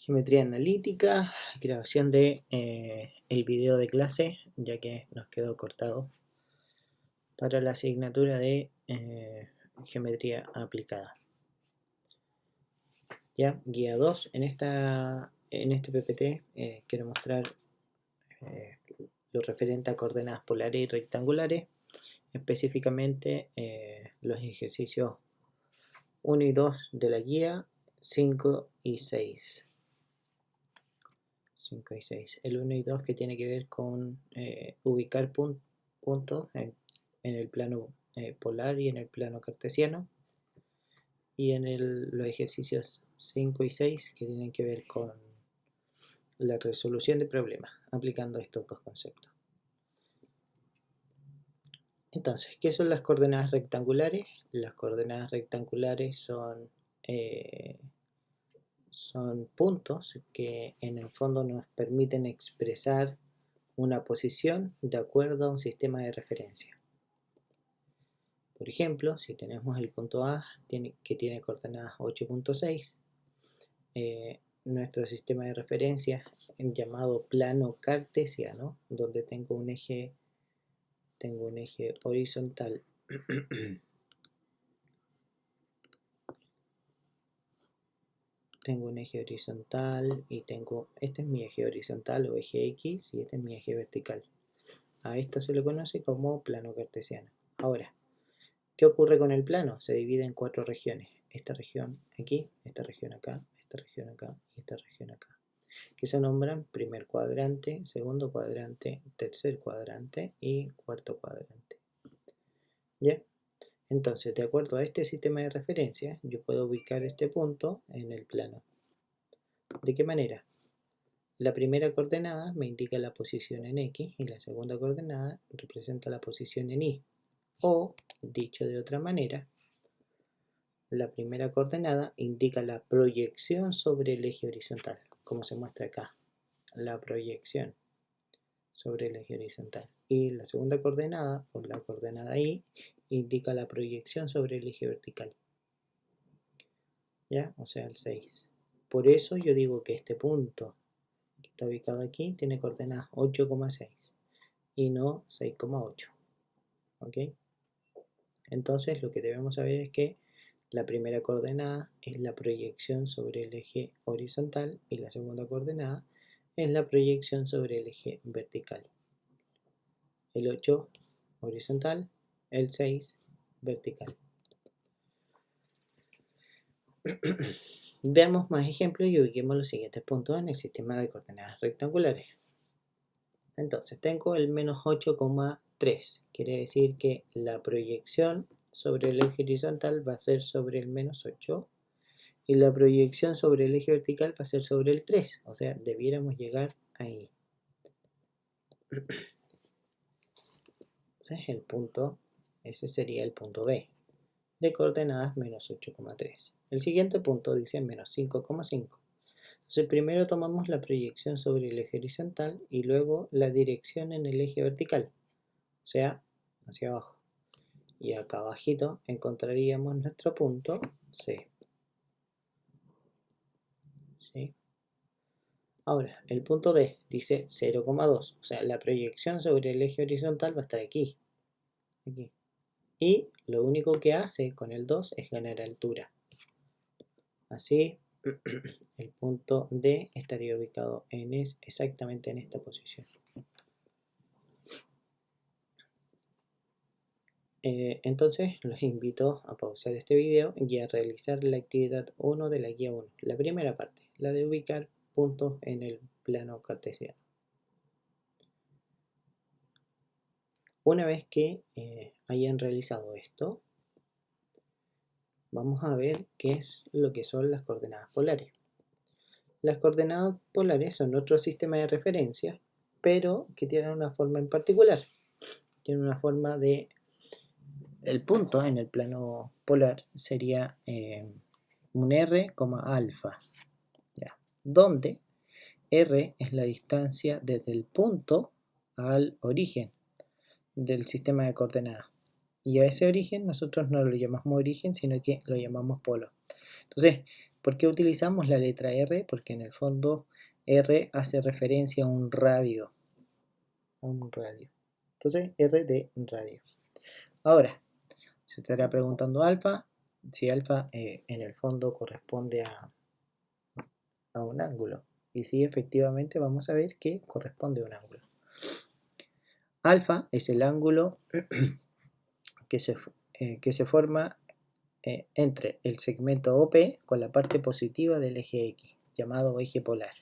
Geometría analítica, grabación de el video de clase, ya que nos quedó cortado para la asignatura de geometría aplicada. Ya, guía 2. En este PPT quiero mostrar lo referente a coordenadas polares y rectangulares, específicamente los ejercicios 1 y 2 de la guía 5 y 6. 5 y 6. El 1 y 2 que tiene que ver con ubicar puntos en el plano polar y en el plano cartesiano. Y en los ejercicios 5 y 6 que tienen que ver con la resolución de problemas, aplicando estos dos conceptos. Entonces, ¿qué son las coordenadas rectangulares? Las coordenadas rectangulares son puntos que en el fondo nos permiten expresar una posición de acuerdo a un sistema de referencia. Por ejemplo, si tenemos el punto A que tiene coordenadas 8.6, nuestro sistema de referencia llamado plano cartesiano, donde tengo un eje horizontal y este es mi eje horizontal o eje X y este es mi eje vertical. A esto se le conoce como plano cartesiano. Ahora, ¿qué ocurre con el plano? Se divide en 4 regiones. Esta región aquí, esta región acá, esta región acá y esta región acá, que se nombran primer cuadrante, segundo cuadrante, tercer cuadrante y cuarto cuadrante. ¿Ya? Entonces, de acuerdo a este sistema de referencia, yo puedo ubicar este punto en el plano. ¿De qué manera? La primera coordenada me indica la posición en X y la segunda coordenada representa la posición en Y. O, dicho de otra manera, la primera coordenada indica la proyección sobre el eje horizontal, como se muestra acá, la proyección sobre el eje horizontal. Y la segunda coordenada, o la coordenada Y, indica la proyección sobre el eje vertical. ¿Ya? O sea, el 6. Por eso yo digo que este punto que está ubicado aquí tiene coordenadas 8,6 y no 6,8. ¿Ok? Entonces lo que debemos saber es que la primera coordenada es la proyección sobre el eje horizontal y la segunda coordenada es la proyección sobre el eje vertical. El 8 horizontal, el 6 vertical. Veamos más ejemplos y ubiquemos los siguientes puntos en el sistema de coordenadas rectangulares. Entonces tengo el menos 8,3, quiere decir que la proyección sobre el eje horizontal va a ser sobre el menos 8 y la proyección sobre el eje vertical va a ser sobre el 3, o sea, debiéramos llegar ahí. Entonces el punto, ese sería el punto B, de coordenadas menos 8,3. El siguiente punto dice menos 5,5. Entonces primero tomamos la proyección sobre el eje horizontal y luego la dirección en el eje vertical, o sea, hacia abajo. Y acá abajito encontraríamos nuestro punto C. ¿Sí? Ahora, el punto D dice 0,2, o sea, la proyección sobre el eje horizontal va a estar aquí. Y lo único que hace con el 2 es ganar altura. Así, el punto D estaría ubicado exactamente en esta posición. Entonces, los invito a pausar este video y a realizar la actividad 1 de la guía 1, la primera parte, la de ubicar puntos en el plano cartesiano. Una vez que hayan realizado esto, vamos a ver qué es lo que son las coordenadas polares. Las coordenadas polares son otro sistema de referencia, pero que tienen una forma en particular. Tienen una forma de... El punto en el plano polar sería un R, alfa, ¿ya? Donde R es la distancia desde el punto al origen del sistema de coordenadas. Y a ese origen nosotros no lo llamamos origen, sino que lo llamamos polo. Entonces, ¿Por qué utilizamos la letra R? Porque en el fondo R hace referencia a un radio. Entonces, R de radio. Ahora, se estará preguntando alfa, si alfa en el fondo corresponde a un ángulo. Y sí, efectivamente vamos a ver que corresponde a un ángulo. Alfa es el ángulo que se forma entre el segmento OP con la parte positiva del eje X, llamado eje polar.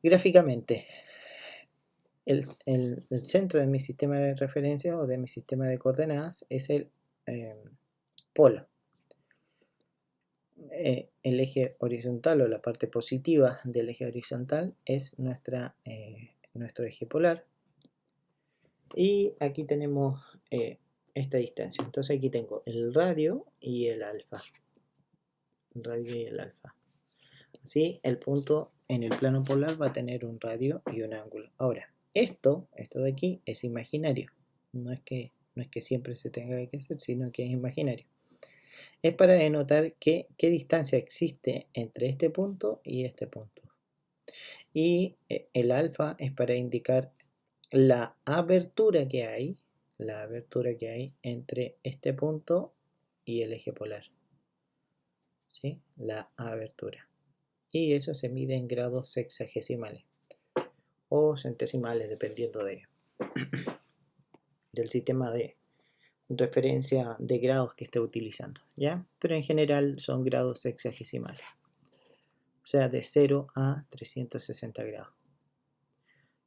Gráficamente, el centro de mi sistema de referencia o de mi sistema de coordenadas es el polo. El eje horizontal o la parte positiva del eje horizontal es nuestro eje polar. Y aquí tenemos esta distancia. Entonces aquí tengo el radio y el alfa. El radio y el alfa. Así el punto en el plano polar va a tener un radio y un ángulo. Ahora, esto de aquí es imaginario. No es que siempre se tenga que hacer, sino que es imaginario. Es para denotar qué distancia existe entre este punto y este punto. Y el alfa es para indicar la abertura que hay entre este punto y el eje polar. ¿Sí? La abertura. Y eso se mide en grados sexagesimales o centesimales, dependiendo del sistema de referencia de grados que esté utilizando, ¿ya? Pero en general son grados sexagesimales, o sea, de 0 a 360 grados.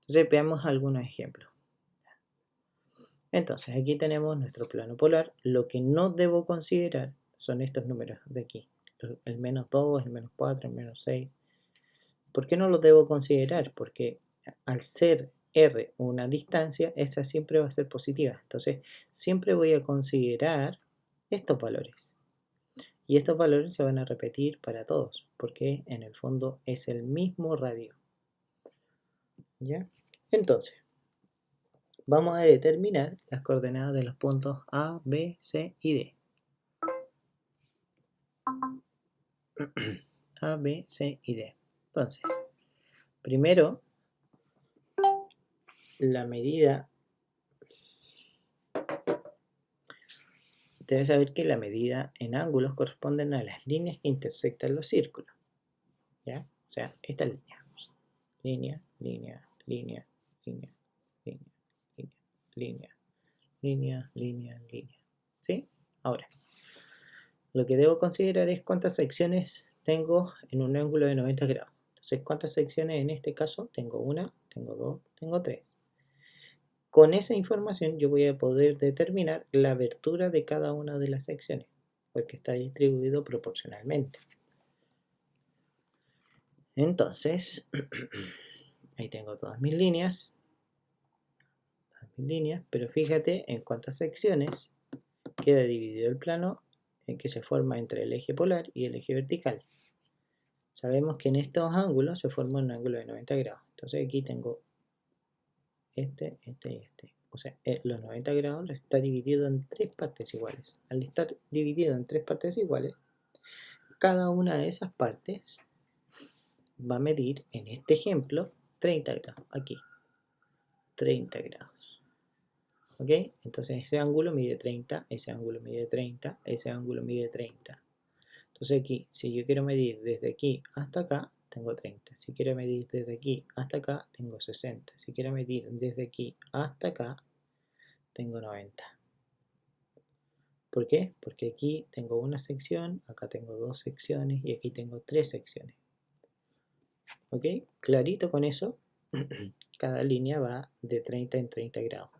Entonces veamos algunos ejemplos. Entonces aquí tenemos nuestro plano polar. Lo que no debo considerar son estos números de aquí, el menos 2, el menos 4, el menos 6. ¿Por qué no los debo considerar? Porque al ser R una distancia, esa siempre va a ser positiva. Entonces siempre voy a considerar estos valores. Y estos valores se van a repetir para todos, porque en el fondo es el mismo radio. ¿Ya? Entonces, vamos a determinar las coordenadas de los puntos A, B, C y D. A, B, C y D. Entonces, primero, la medida. Debes saber que la medida en ángulos corresponden a las líneas que intersectan los círculos. ¿Ya? O sea, esta línea. Línea, línea, línea, línea, línea, línea, línea, línea, línea, línea. ¿Sí? Ahora, lo que debo considerar es cuántas secciones tengo en un ángulo de 90 grados. Entonces, ¿cuántas secciones en este caso? Tengo una, tengo dos, tengo tres. Con esa información yo voy a poder determinar la abertura de cada una de las secciones, porque está distribuido proporcionalmente. Entonces, ahí tengo todas mis líneas, pero fíjate en cuántas secciones queda dividido el plano en que se forma entre el eje polar y el eje vertical. Sabemos que en estos ángulos se forma un ángulo de 90 grados. Entonces aquí tengo este y este. O sea, los 90 grados está dividido en tres partes iguales. Al estar dividido en tres partes iguales, cada una de esas partes va a medir, en este ejemplo, 30 grados. Aquí, 30 grados. ¿Ok? Entonces ese ángulo mide 30, ese ángulo mide 30, ese ángulo mide 30. Entonces aquí, si yo quiero medir desde aquí hasta acá, tengo 30. Si quiero medir desde aquí hasta acá, tengo 60. Si quiero medir desde aquí hasta acá, tengo 90. ¿Por qué? Porque aquí tengo una sección, acá tengo dos secciones y aquí tengo tres secciones. ¿Ok? Clarito con eso. Cada línea va de 30 en 30 grados.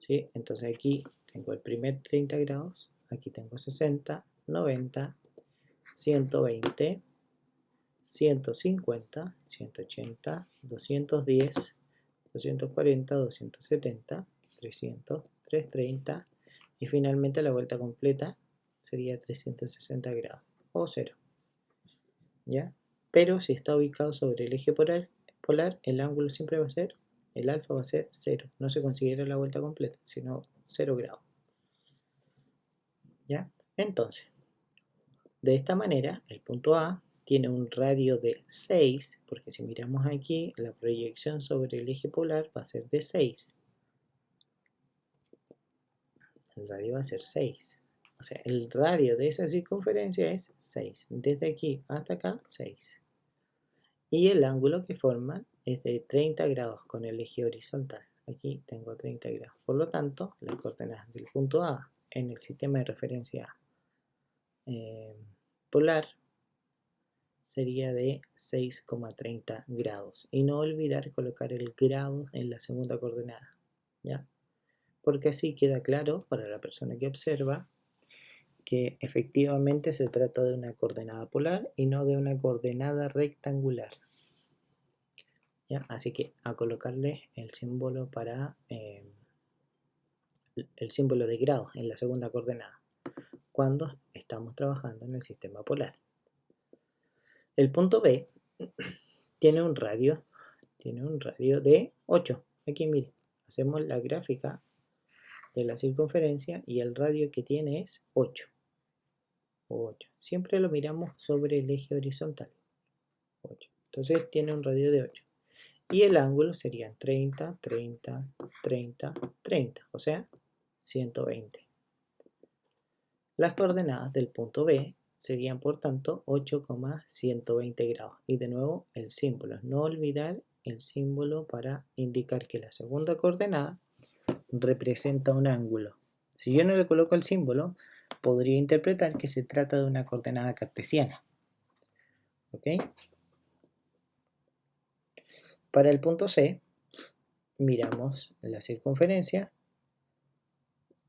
¿Sí? Entonces aquí tengo el primer 30 grados, aquí tengo 60, 90, 120, 150, 180, 210, 240, 270, 300, 330 y finalmente la vuelta completa sería 360 grados o 0. ¿Ya? Pero si está ubicado sobre el eje polar, el ángulo siempre va a ser, el alfa va a ser 0. No se considera la vuelta completa, sino 0 grados. ¿Ya? Entonces, De esta manera, el punto A tiene un radio de 6, porque si miramos aquí, la proyección sobre el eje polar va a ser de 6. El radio va a ser 6. O sea, el radio de esa circunferencia es 6. Desde aquí hasta acá, 6. Y el ángulo que forman es de 30 grados con el eje horizontal. Aquí tengo 30 grados. Por lo tanto, las coordenadas del punto A en el sistema de referencia polar sería de 6,30 grados. Y no olvidar colocar el grado en la segunda coordenada, ¿ya? Porque así queda claro para la persona que observa que efectivamente se trata de una coordenada polar y no de una coordenada rectangular. ¿Ya? Así que a colocarle el símbolo para el símbolo de grado en la segunda coordenada cuando estamos trabajando en el sistema polar. El punto B tiene un radio de 8. Aquí mire, hacemos la gráfica de la circunferencia y el radio que tiene es 8. Siempre lo miramos sobre el eje horizontal. 8. Entonces tiene un radio de 8. Y el ángulo serían 30, 30, 30, 30, o sea, 120. Las coordenadas del punto B serían, por tanto, 8,120 grados. Y de nuevo, el símbolo. No olvidar el símbolo para indicar que la segunda coordenada representa un ángulo. Si yo no le coloco el símbolo, podría interpretar que se trata de una coordenada cartesiana. ¿Ok? Para el punto C, miramos la circunferencia.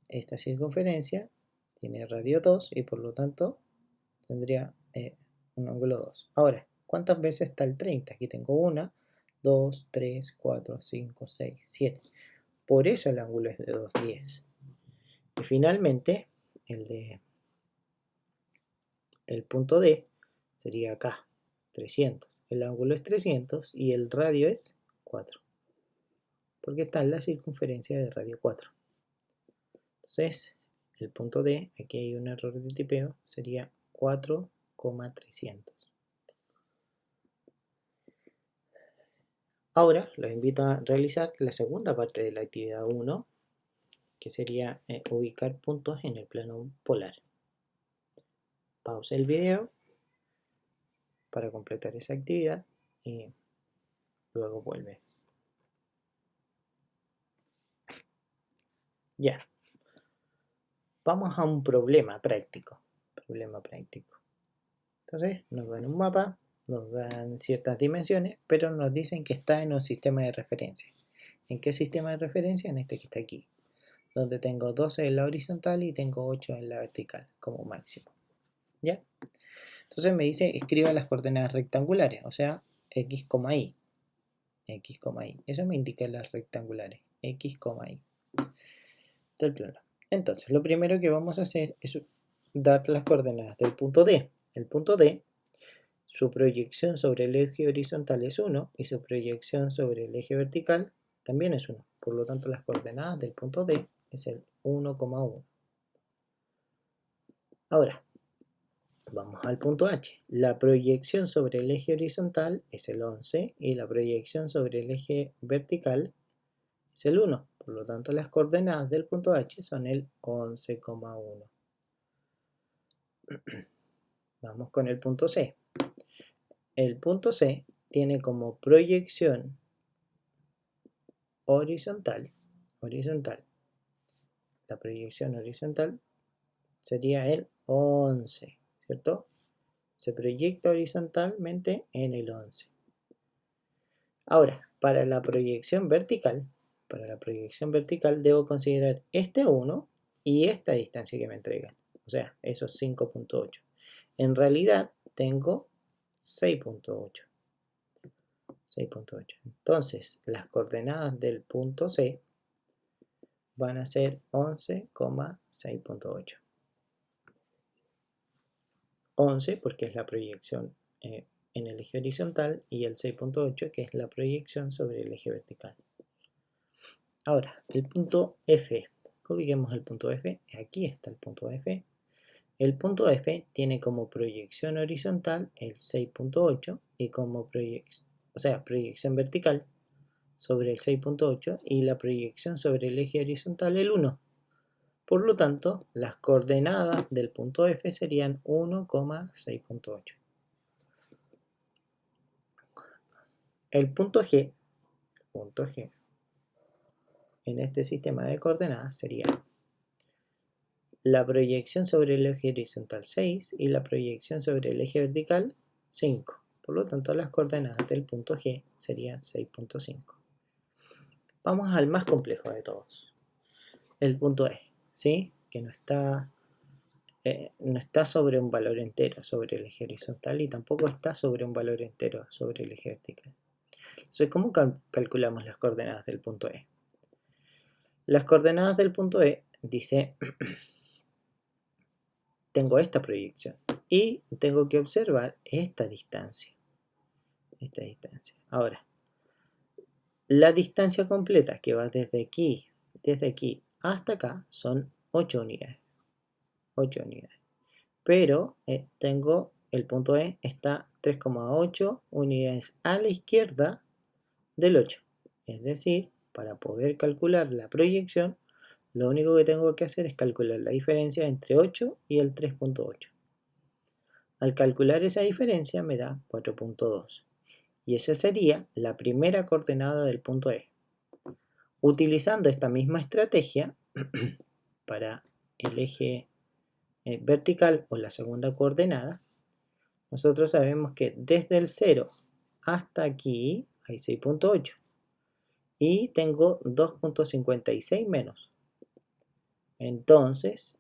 Esta circunferencia tiene radio 2 y por lo tanto tendría un ángulo 2. Ahora, ¿cuántas veces está el 30? Aquí tengo 1, 2, 3, 4, 5, 6, 7. Por eso el ángulo es de 2,10. Y finalmente, el punto D sería acá, 300. El ángulo es 300 y el radio es 4. Porque está en la circunferencia de radio 4. Entonces, el punto D, aquí hay un error de tipeo, sería 4,300. Ahora los invito a realizar la segunda parte de la actividad 1, que sería ubicar puntos en el plano polar. Pausa el video para completar esa actividad y luego vuelves. Ya. Vamos a un problema práctico. Entonces nos dan un mapa, nos dan ciertas dimensiones, pero nos dicen que está en un sistema de referencia. ¿En qué sistema de referencia? En este que está aquí, donde tengo 12 en la horizontal y tengo 8 en la vertical como máximo. ¿Ya? Entonces me dice, escriba las coordenadas rectangulares, o sea, x, y. X, y. Eso me indica las rectangulares, x, y. Del plano. Entonces, lo primero que vamos a hacer es dar las coordenadas del punto D. El punto D, su proyección sobre el eje horizontal es 1 y su proyección sobre el eje vertical también es 1. Por lo tanto, las coordenadas del punto D es el 1,1. Ahora, vamos al punto H. La proyección sobre el eje horizontal es el 11 y la proyección sobre el eje vertical es el 1. Por lo tanto, las coordenadas del punto H son el 11,1. Vamos con el punto C. El punto C tiene como proyección horizontal. La proyección horizontal sería el 11, ¿cierto? Se proyecta horizontalmente en el 11. Ahora, para la proyección vertical debo considerar este 1 y esta distancia que me entregan. O sea, esos 5,8. En realidad tengo 6,8. Entonces, las coordenadas del punto C van a ser 11,6,8. 11 porque es la proyección en el eje horizontal y el 6,8 que es la proyección sobre el eje vertical. Ahora, el punto F. Ubiquemos el punto F. Aquí está el punto F. El punto F tiene como proyección horizontal el 6.8 y como proyección vertical sobre el 6.8 y la proyección sobre el eje horizontal el 1. Por lo tanto, las coordenadas del punto F serían 1,6.8. El punto G en este sistema de coordenadas sería la proyección sobre el eje horizontal 6 y la proyección sobre el eje vertical 5. Por lo tanto, las coordenadas del punto G serían 6.5. Vamos al más complejo de todos, el punto E, ¿sí? Que no está sobre un valor entero sobre el eje horizontal y tampoco está sobre un valor entero sobre el eje vertical. Entonces, ¿cómo calculamos las coordenadas del punto E? Las coordenadas del punto E dice, tengo esta proyección y tengo que observar esta distancia. Ahora, la distancia completa que va desde aquí hasta acá son 8 unidades. Pero tengo el punto E está 3,8 unidades a la izquierda del 8. Es decir, para poder calcular la proyección, lo único que tengo que hacer es calcular la diferencia entre 8 y el 3.8. Al calcular esa diferencia me da 4.2. Y esa sería la primera coordenada del punto E. Utilizando esta misma estrategia para el eje vertical o la segunda coordenada, nosotros sabemos que desde el 0 hasta aquí hay 6.8 y tengo 2.56 menos. Entonces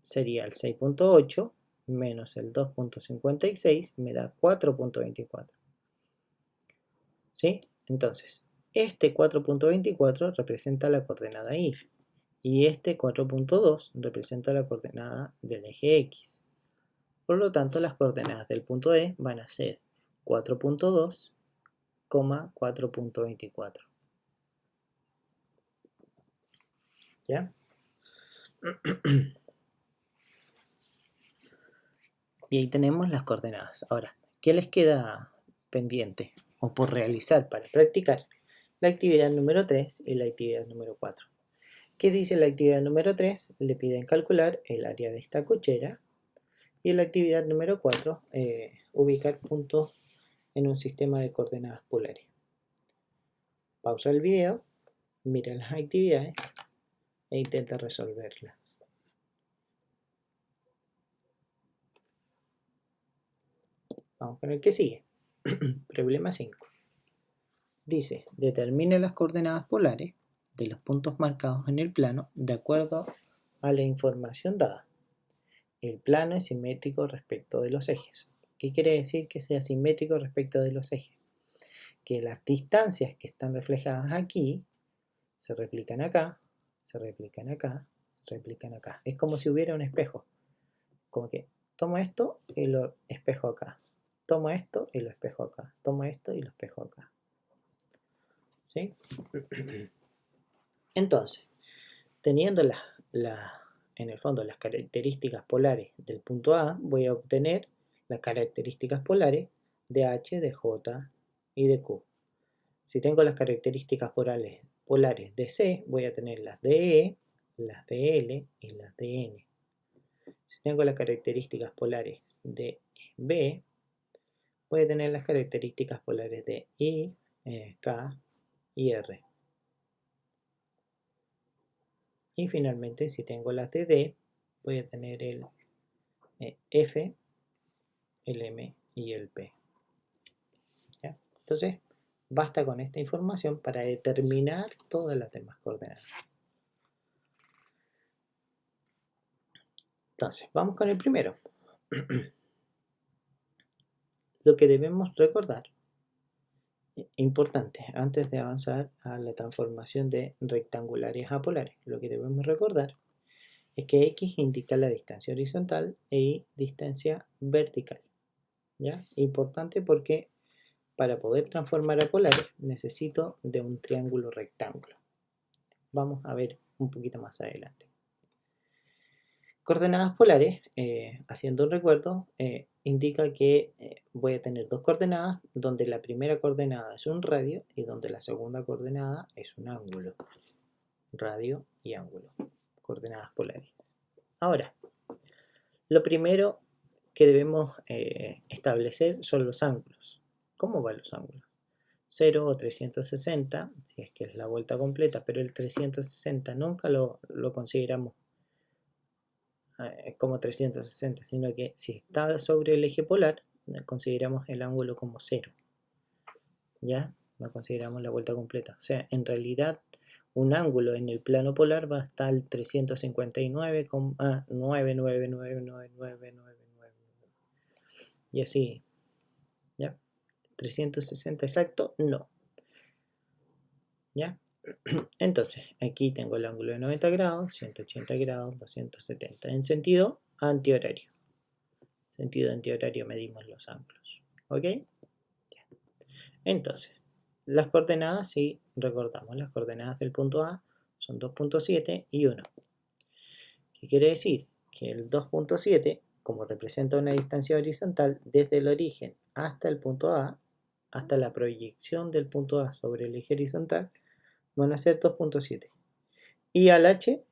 sería el 6.8 menos el 2.56 me da 4.24. ¿Sí? Entonces, este 4.24 representa la coordenada Y y este 4.2 representa la coordenada del eje X. Por lo tanto, las coordenadas del punto E van a ser 4.2, 4.24. ¿Ya? Y ahí tenemos las coordenadas. Ahora, ¿qué les queda pendiente o por realizar para practicar? La actividad número 3 y la actividad número 4. ¿Qué dice la actividad número 3? Le piden calcular el área de esta cochera. Y en la actividad número 4, ubicar puntos en un sistema de coordenadas polares. Pausa el video, mira las actividades e intenta resolverlas. Vamos con el que sigue. Problema 5. Dice, determine las coordenadas polares de los puntos marcados en el plano de acuerdo a la información dada. El plano es simétrico respecto de los ejes. ¿Qué quiere decir que sea simétrico respecto de los ejes? Que las distancias que están reflejadas aquí se replican acá, se replican acá, se replican acá. Es como si hubiera un espejo. Como que tomo esto y lo espejo acá. Tomo esto y lo espejo acá. Tomo esto y lo espejo acá. ¿Sí? Entonces, teniendo en el fondo las características polares del punto A, voy a obtener las características polares de H, de J y de Q. Si tengo las características polares de C, voy a tener las de E, las de L y las de N. Si tengo las características polares de B, voy a tener las características polares de I, K y R. Y finalmente, si tengo las de D, voy a tener el F, el M y el P. ¿Ya? Entonces, basta con esta información para determinar todas las demás coordenadas. Entonces, vamos con el primero. Lo que debemos recordar, importante, antes de avanzar a la transformación de rectangulares a polares, lo que debemos recordar es que X indica la distancia horizontal e Y distancia vertical. ¿Ya? Importante porque para poder transformar a polares necesito de un triángulo rectángulo. Vamos a ver un poquito más adelante. Coordenadas polares, haciendo un recuerdo, indica que voy a tener dos coordenadas donde la primera coordenada es un radio y donde la segunda coordenada es un ángulo. Radio y ángulo. Coordenadas polares. Ahora, lo primero que debemos establecer son los ángulos. ¿Cómo van los ángulos? 0 o 360, si es que es la vuelta completa, pero el 360 nunca lo consideramos como 360, sino que si está sobre el eje polar, consideramos el ángulo como 0. ¿Ya? No consideramos la vuelta completa. O sea, en realidad, un ángulo en el plano polar va hasta el 359,9999999. Y así, ¿ya? 360 exacto, no. ¿Ya? Entonces, aquí tengo el ángulo de 90 grados, 180 grados, 270. En sentido antihorario. Sentido antihorario medimos los ángulos. ¿Ok? Entonces, las coordenadas, si recordamos, las coordenadas del punto A son 2.7 y 1. ¿Qué quiere decir? Que el 2.7, como representa una distancia horizontal desde el origen hasta el punto A, hasta la proyección del punto A sobre el eje horizontal, van a ser 2.7. Y al H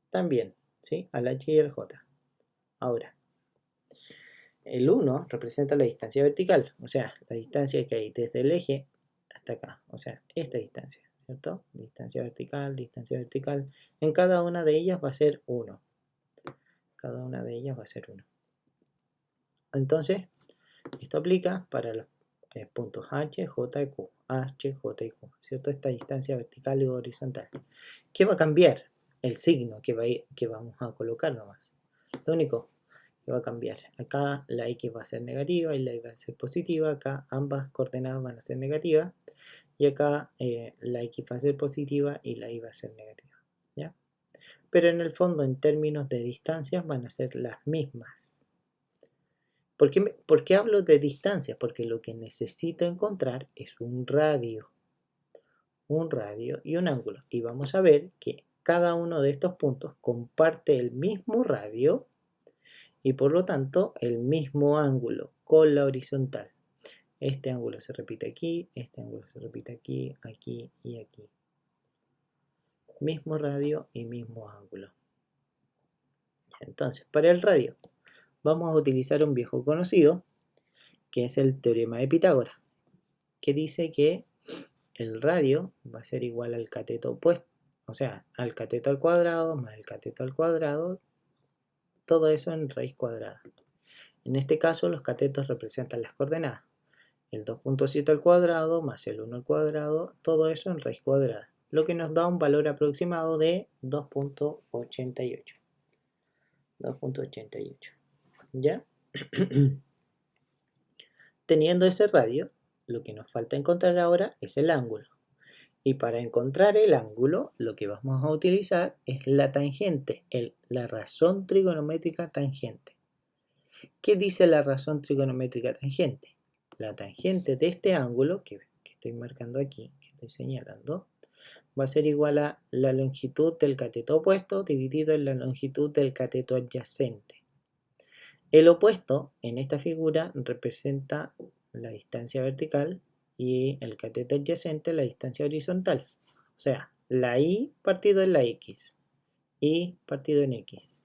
también, ¿sí? Al H y al J. Ahora, el 1 representa la distancia vertical, o sea, la distancia que hay desde el eje hasta acá, o sea, esta distancia, ¿cierto? Distancia vertical. En cada una de ellas va a ser 1. Cada una de ellas va a ser 1. Entonces, esto aplica para los puntos H, J y Q. H, J y Q, ¿cierto? Esta distancia vertical y horizontal. ¿Qué va a cambiar? El signo que vamos a colocar nomás. Lo único que va a cambiar. Acá la X va a ser negativa y la Y va a ser positiva. Acá ambas coordenadas van a ser negativas. Y acá la X va a ser positiva y la Y va a ser negativa. ¿Ya? Pero en el fondo, en términos de distancias, van a ser las mismas. ¿Por qué hablo de distancias? Porque lo que necesito encontrar es un radio y un ángulo. Y vamos a ver que cada uno de estos puntos comparte el mismo radio y por lo tanto el mismo ángulo con la horizontal. Este ángulo se repite aquí, este ángulo se repite aquí, aquí y aquí. Mismo radio y mismo ángulo. Entonces, para el radio vamos a utilizar un viejo conocido que es el teorema de Pitágoras, que dice que el radio va a ser igual al cateto opuesto, o sea, al cateto al cuadrado más el cateto al cuadrado, todo eso en raíz cuadrada. En este caso los catetos representan las coordenadas. El 2.7 al cuadrado más el 1 al cuadrado, todo eso en raíz cuadrada, lo que nos da un valor aproximado de 2.88. 2.88. ¿Ya? Teniendo ese radio, lo que nos falta encontrar ahora es el ángulo. Y para encontrar el ángulo, lo que vamos a utilizar es la tangente, la razón trigonométrica tangente. ¿Qué dice la razón trigonométrica tangente? La tangente de este ángulo, que estoy marcando aquí, que estoy señalando, va a ser igual a la longitud del cateto opuesto dividido en la longitud del cateto adyacente. El opuesto en esta figura representa la distancia vertical y el cateto adyacente la distancia horizontal. O sea, la y partido en la x, y partido en x.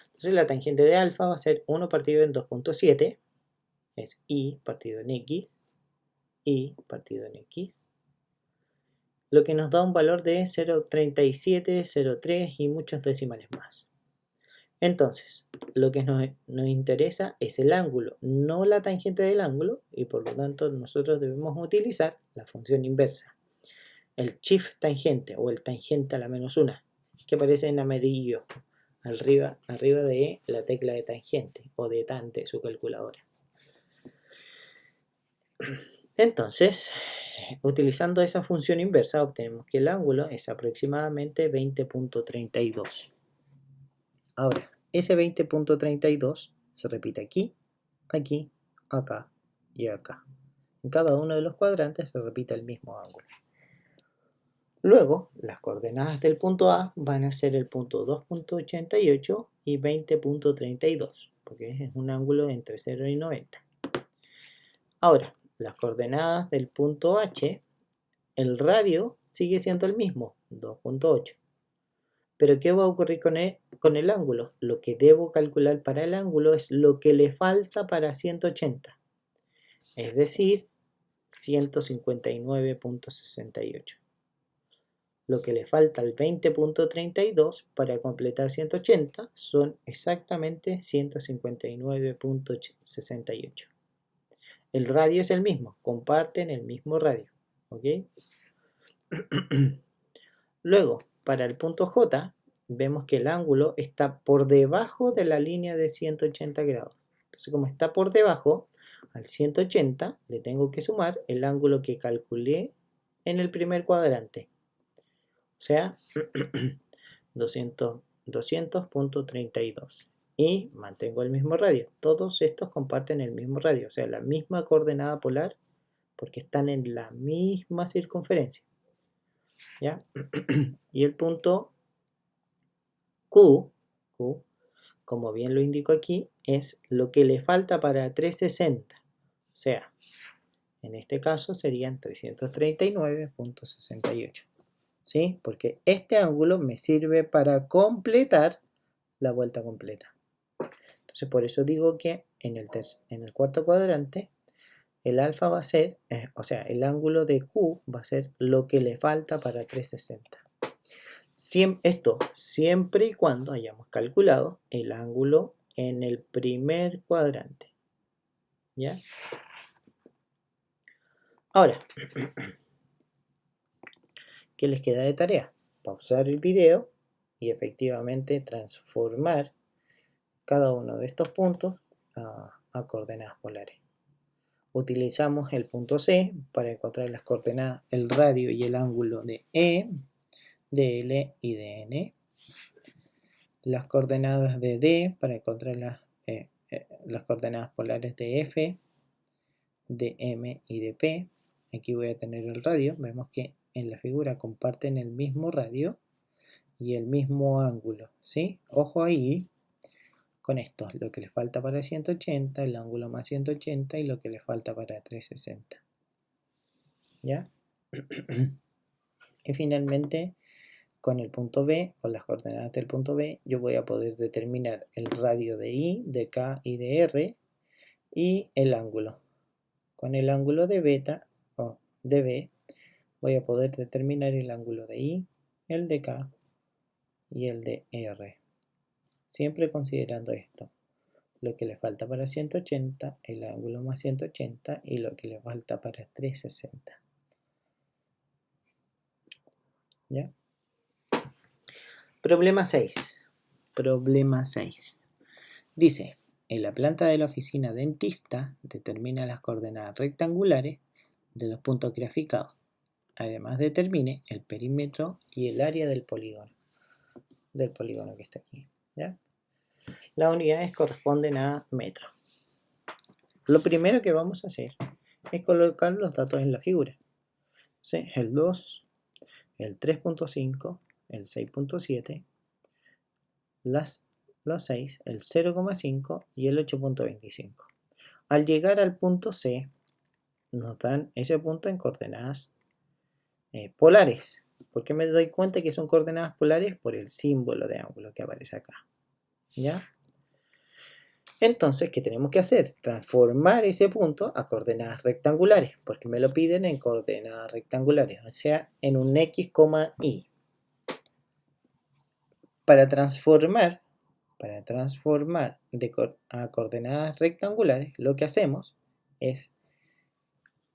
Entonces la tangente de alfa va a ser 1 partido en 2.7, es y partido en x, y partido en x, lo que nos da un valor de 0.37, 0.3 y muchos decimales más. Entonces, lo que nos interesa es el ángulo, no la tangente del ángulo, y por lo tanto nosotros debemos utilizar la función inversa, el shift tangente o el tangente a la menos 1, que aparece en amarillo, arriba de la tecla de tangente o de tante, su calculadora. Entonces, utilizando esa función inversa, obtenemos que el ángulo es aproximadamente 20.32. Ahora, ese 20.32 se repite aquí, aquí, acá y acá. En cada uno de los cuadrantes se repite el mismo ángulo. Luego, las coordenadas del punto A van a ser el punto 2.88 y 20.32, porque es un ángulo entre 0 y 90. Ahora, las coordenadas del punto H, el radio sigue siendo el mismo, 2.8. Pero ¿qué va a ocurrir con el ángulo? Lo que debo calcular para el ángulo es lo que le falta para 180, es decir, 159.68. Lo que le falta al 20.32 para completar 180 son exactamente 159.68. El radio es el mismo, comparten el mismo radio, ¿ok? Luego, para el punto J, vemos que el ángulo está por debajo de la línea de 180 grados. Entonces, como está por debajo, al 180 le tengo que sumar el ángulo que calculé en el primer cuadrante. O sea, 200.32. Y mantengo el mismo radio. Todos estos comparten el mismo radio, o sea, la misma coordenada polar, porque están en la misma circunferencia. ¿Ya? Y el punto Q, como bien lo indico aquí, es lo que le falta para 360. O sea, en este caso serían 339.68. ¿Sí? Porque este ángulo me sirve para completar la vuelta completa. Entonces, por eso digo que en el cuarto cuadrante, el alfa va a ser, o sea, el ángulo de Q va a ser lo que le falta para 360. Esto siempre y cuando hayamos calculado el ángulo en el primer cuadrante. ¿Ya? Ahora, ¿qué les queda de tarea? Pausar el video y efectivamente transformar cada uno de estos puntos a coordenadas polares. Utilizamos el punto C para encontrar las coordenadas, el radio y el ángulo de E, de L y de N. Las coordenadas de D para encontrar las coordenadas polares de F, de M y de P. Aquí voy a tener el radio. Vemos que en la figura comparten el mismo radio y el mismo ángulo, ¿sí? Ojo ahí con esto, lo que les falta para 180, el ángulo más 180 y lo que les falta para 360. ¿Ya? Y finalmente, con el punto B, con las coordenadas del punto B, yo voy a poder determinar el radio de I, de K y de R y el ángulo. Con el ángulo de beta o de B, voy a poder determinar el ángulo de I, el de K y el de R. Siempre considerando esto, lo que le falta para 180, el ángulo más 180 y lo que le falta para 360. ¿Ya? Problema 6. Problema 6. Dice, en la planta de la oficina dentista determina las coordenadas rectangulares de los puntos graficados. Además determine el perímetro y el área del polígono que está aquí. ¿Ya? Las unidades corresponden a metros. Lo primero que vamos a hacer es colocar los datos en la figura. ¿Sí? El 2, el 3.5, el 6.7, los 6, el 0,5 y el 8.25. Al llegar al punto C, nos dan ese punto en coordenadas polares. ¿Por qué me doy cuenta que son coordenadas polares? Por el símbolo de ángulo que aparece acá. ¿Ya? Entonces, ¿qué tenemos que hacer? Transformar ese punto a coordenadas rectangulares, porque me lo piden en coordenadas rectangulares, o sea, en un X, Y. Para transformar a coordenadas rectangulares, lo que hacemos es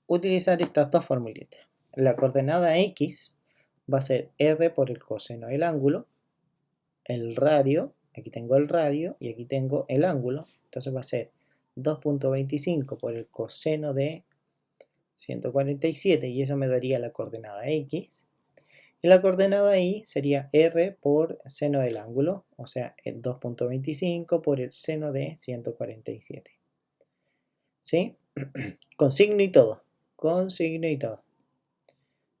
utilizar estas dos formulitas. La coordenada X va a ser R por el coseno del ángulo, el radio, aquí tengo el radio y aquí tengo el ángulo, entonces va a ser 2.25 por el coseno de 147 y eso me daría la coordenada X. Y la coordenada Y sería R por seno del ángulo, o sea, el 2.25 por el seno de 147. ¿Sí? Con signo y todo.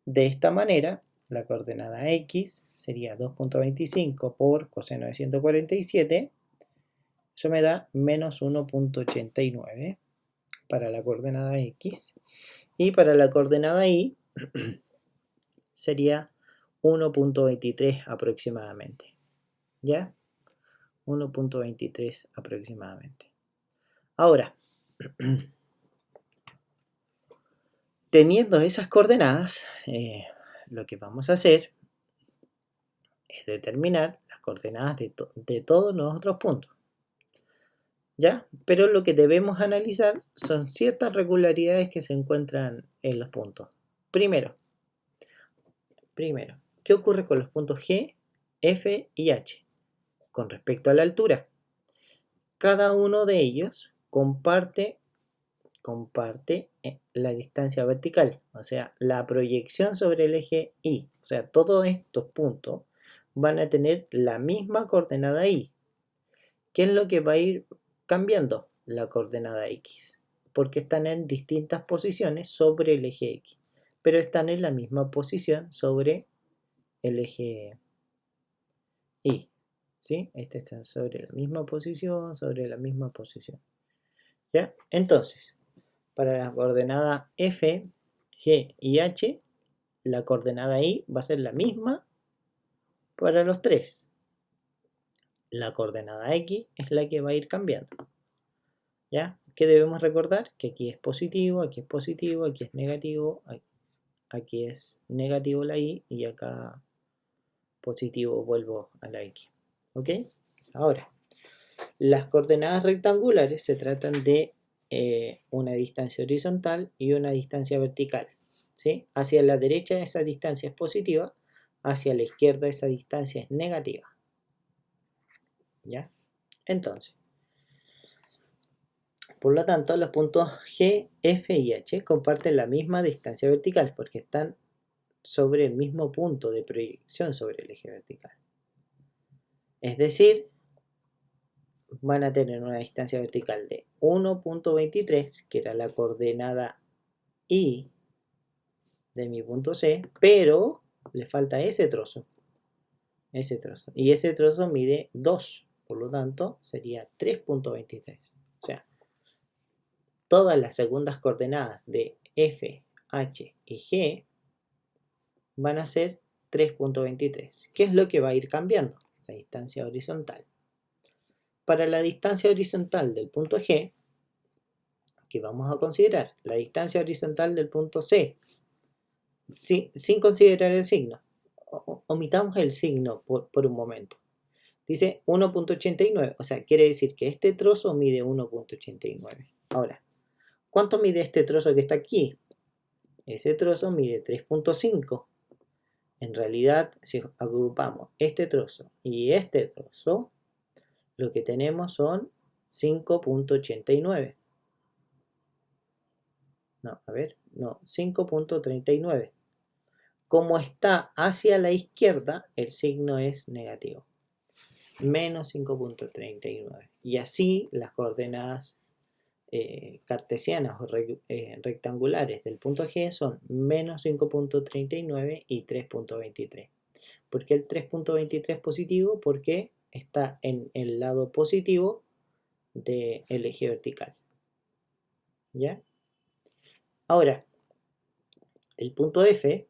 De esta manera la coordenada X sería 2.25 por coseno de 147. Eso me da menos 1.89 para la coordenada X. Y para la coordenada Y sería 1.23 aproximadamente. ¿Ya? 1.23 aproximadamente. Ahora, teniendo esas coordenadas, lo que vamos a hacer es determinar las coordenadas de todos los otros puntos. ¿Ya? Pero lo que debemos analizar son ciertas regularidades que se encuentran en los puntos. Primero, ¿qué ocurre con los puntos G, F y H? Con respecto a la altura, cada uno de ellos comparte la distancia vertical, o sea, la proyección sobre el eje Y. O sea, todos estos puntos van a tener la misma coordenada Y. ¿Qué es lo que va a ir cambiando? La coordenada X, porque están en distintas posiciones sobre el eje X, pero están en la misma posición sobre el eje Y. ¿Sí? Están sobre la misma posición, ¿Ya? Entonces, para la coordenada F, G y H, la coordenada Y va a ser la misma para los tres. La coordenada X es la que va a ir cambiando. ¿Ya? ¿Qué debemos recordar? Que aquí es positivo, aquí es positivo, aquí es negativo, aquí es negativo la Y y acá positivo vuelvo a la X. ¿Ok? Ahora, las coordenadas rectangulares se tratan de una distancia horizontal y una distancia vertical. ¿Sí? Hacia la derecha esa distancia es positiva, hacia la izquierda esa distancia es negativa. ¿Ya? Entonces, por lo tanto, los puntos G, F y H comparten la misma distancia vertical porque están sobre el mismo punto de proyección sobre el eje vertical. Es decir, van a tener una distancia vertical de 1.23, que era la coordenada Y de mi punto C, pero le falta ese trozo. Y ese trozo mide 2, por lo tanto sería 3.23. O sea, todas las segundas coordenadas de F, H y G van a ser 3.23. ¿Qué es lo que va a ir cambiando? La distancia horizontal. Para la distancia horizontal del punto G, que vamos a considerar la distancia horizontal del punto C, sin considerar el signo. Omitamos el signo por un momento. Dice 1.89, o sea, quiere decir que este trozo mide 1.89. Ahora, ¿cuánto mide este trozo que está aquí? Ese trozo mide 3.5. En realidad, si agrupamos este trozo y este trozo, lo que tenemos son 5.89. No, a ver, no, 5.39. Como está hacia la izquierda, el signo es negativo. Menos 5.39. Y así las coordenadas cartesianas o rectangulares del punto G son menos 5.39 y 3.23. ¿Por qué el 3.23 positivo? Porque está en el lado positivo del eje vertical. ¿Ya? Ahora, el punto F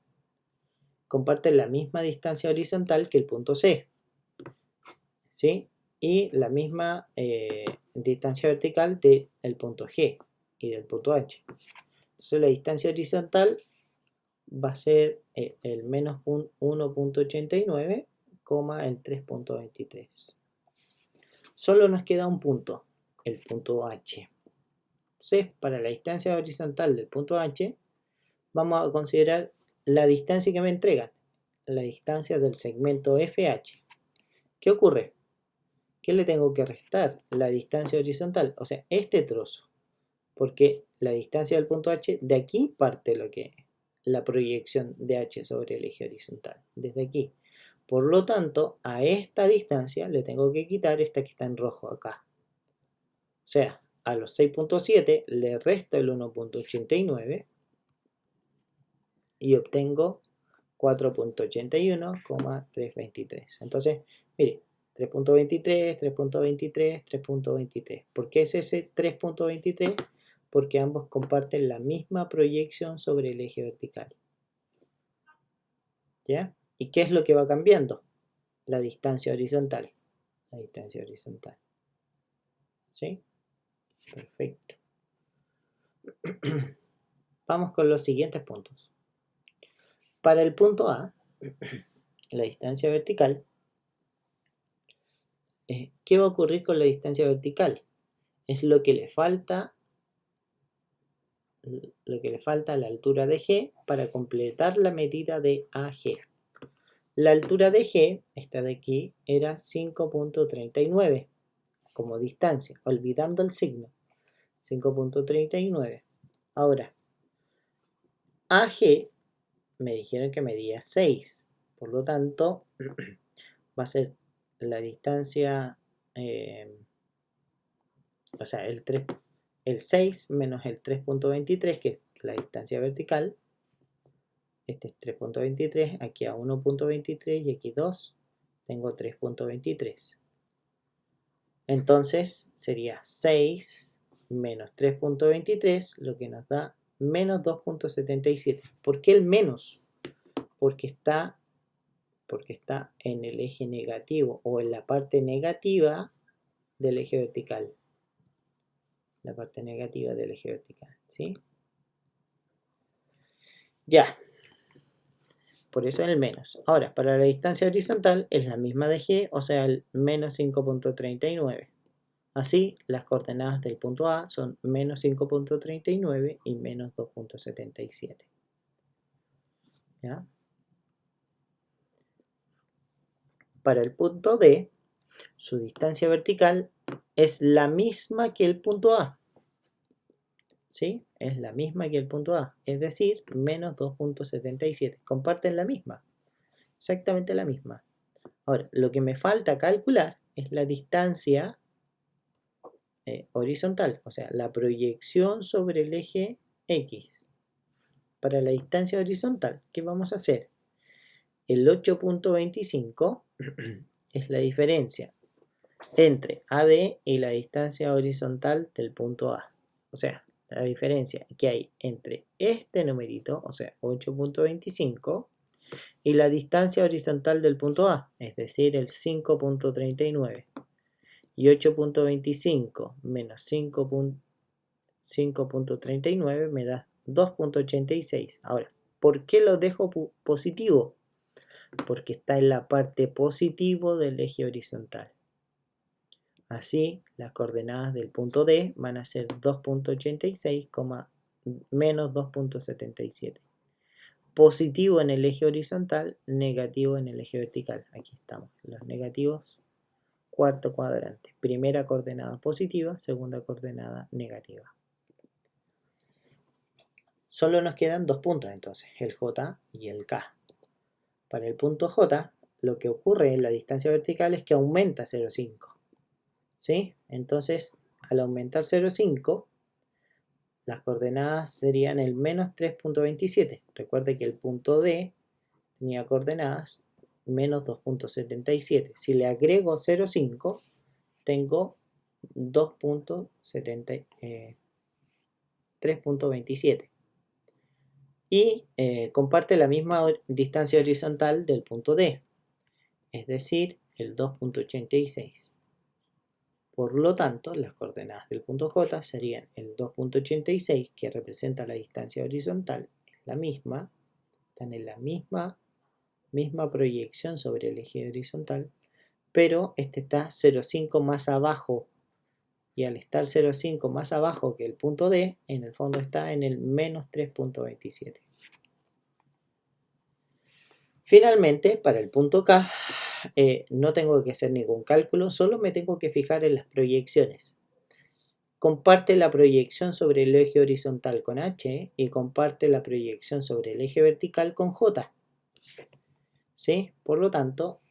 comparte la misma distancia horizontal que el punto C, ¿sí? Y la misma distancia vertical del punto G y del punto H. Entonces la distancia horizontal va a ser el menos 1.89, el 3.23. Solo nos queda un punto, el punto H. Entonces, para la distancia horizontal del punto H, vamos a considerar la distancia que me entregan, la distancia del segmento FH. ¿Qué ocurre? ¿Qué le tengo que restar? La distancia horizontal, o sea, este trozo, porque la distancia del punto H, de aquí parte lo que la proyección de H sobre el eje horizontal, desde aquí. Por lo tanto, a esta distancia le tengo que quitar esta que está en rojo acá. O sea, a los 6.7 le resto el 1.89 y obtengo 4.81,323. Entonces, mire, 3.23, 3.23, 3.23. ¿Por qué es ese 3.23? Porque ambos comparten la misma proyección sobre el eje vertical. ¿Ya? ¿Y qué es lo que va cambiando? La distancia horizontal. La distancia horizontal. ¿Sí? Perfecto. Vamos con los siguientes puntos. Para el punto A, la distancia vertical, ¿qué va a ocurrir con la distancia vertical? Es lo que le falta a la altura de G para completar la medida de AG. La altura de G, esta de aquí, era 5.39 como distancia, olvidando el signo. 5.39. Ahora, AG me dijeron que medía 6, por lo tanto va a ser la distancia, o sea, el 6 menos el 3.23, que es la distancia vertical. Este es 3.23, aquí a 1.23 y aquí 2, tengo 3.23. Entonces sería 6 menos 3.23, lo que nos da menos 2.77. ¿Por qué el menos? Porque está en el eje negativo o en la parte negativa del eje vertical. La parte negativa del eje vertical, ¿sí? Ya. Por eso el menos. Ahora, para la distancia horizontal es la misma de G, o sea, el menos 5.39. Así, las coordenadas del punto A son menos 5.39 y menos 2.77. ¿Ya? Para el punto D, su distancia vertical es la misma que el punto A. ¿Sí? Es la misma que el punto A, es decir, menos 2.77. Comparten la misma, exactamente la misma. Ahora, lo que me falta calcular es la distancia horizontal, o sea, la proyección sobre el eje X. Para la distancia horizontal, ¿qué vamos a hacer? El 8.25 es la diferencia entre AD y la distancia horizontal del punto A. O sea, la diferencia que hay entre este numerito, o sea, 8.25, y la distancia horizontal del punto A, es decir, el 5.39. Y 8.25 menos 5.39 me da 2.86. Ahora, ¿por qué lo dejo positivo? Porque está en la parte positivo del eje horizontal. Así, las coordenadas del punto D van a ser 2.86, menos 2.77. Positivo en el eje horizontal, negativo en el eje vertical. Aquí estamos, los negativos. Cuarto cuadrante. Primera coordenada positiva, segunda coordenada negativa. Solo nos quedan dos puntos entonces, el J y el K. Para el punto J, lo que ocurre en la distancia vertical es que aumenta 0,5. ¿Sí? Entonces, al aumentar 0,5, las coordenadas serían el menos 3.27. Recuerde que el punto D tenía coordenadas menos 2.77. Si le agrego 0,5, tengo 3.27. Y comparte la misma distancia horizontal del punto D, es decir, el 2.86. Por lo tanto, las coordenadas del punto J serían el 2.86, que representa la distancia horizontal, es la misma, están en la misma proyección sobre el eje horizontal, pero este está 0,5 más abajo, y al estar 0,5 más abajo que el punto D, en el fondo está en el menos 3.27. Finalmente, para el punto K, no tengo que hacer ningún cálculo, solo me tengo que fijar en las proyecciones. Comparte la proyección sobre el eje horizontal con H y comparte la proyección sobre el eje vertical con J. ¿Sí? Por lo tanto,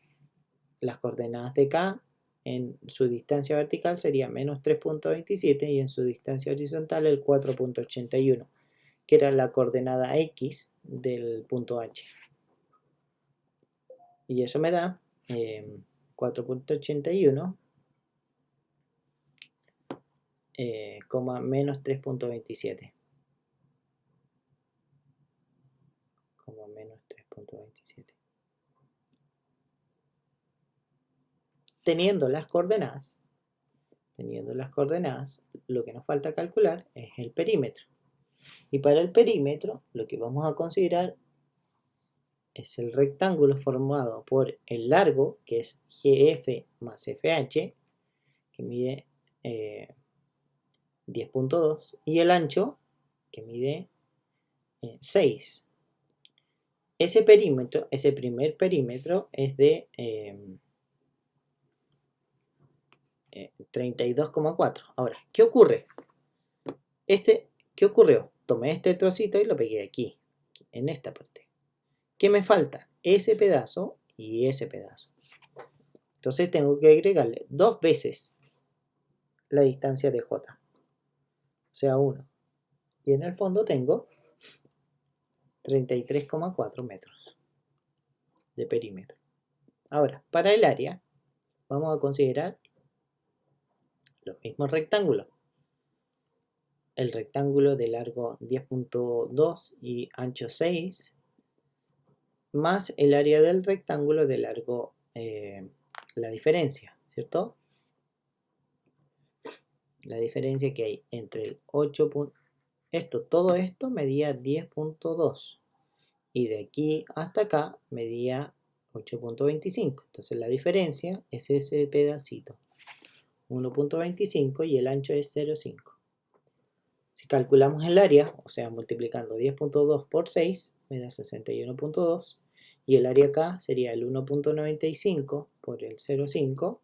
las coordenadas de K en su distancia vertical sería menos 3.27 y en su distancia horizontal el 4.81, que era la coordenada X del punto H. Y eso me da 4.81, menos 3.27. Menos 3.27. Teniendo las coordenadas, lo que nos falta calcular es el perímetro. Y para el perímetro, lo que vamos a considerar es el rectángulo formado por el largo, que es GF más FH, que mide 10.2, y el ancho, que mide 6. Ese perímetro, ese primer perímetro, es de 32,4. Ahora, ¿qué ocurre? ¿Qué ocurrió? Tomé este trocito y lo pegué aquí, en esta parte. ¿Qué me falta? Ese pedazo y ese pedazo. Entonces tengo que agregarle 2 veces la distancia de J, o sea 1. Y en el fondo tengo 33,4 metros de perímetro. Ahora, para el área, vamos a considerar los mismos rectángulos. El rectángulo de largo 10.2 y ancho 6, más el área del rectángulo de largo, la diferencia, ¿cierto? La diferencia que hay entre el 8. Todo esto medía 10.2 y de aquí hasta acá medía 8.25. Entonces la diferencia es ese pedacito, 1.25, y el ancho es 0.5. Si calculamos el área, o sea, multiplicando 10.2 por 6, me da 61.2. Y el área acá sería el 1.95 por el 0.5,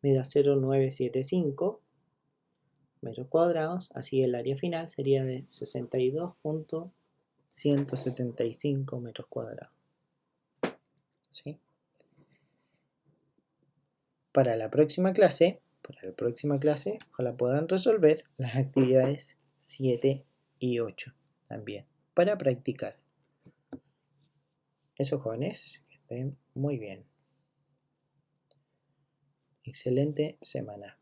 me da 0.975 metros cuadrados. Así el área final sería de 62.175 metros cuadrados. ¿Sí? Para la próxima clase, ojalá puedan resolver las actividades 7 y 8 también, para practicar. Eso, jóvenes, que estén muy bien. Excelente semana.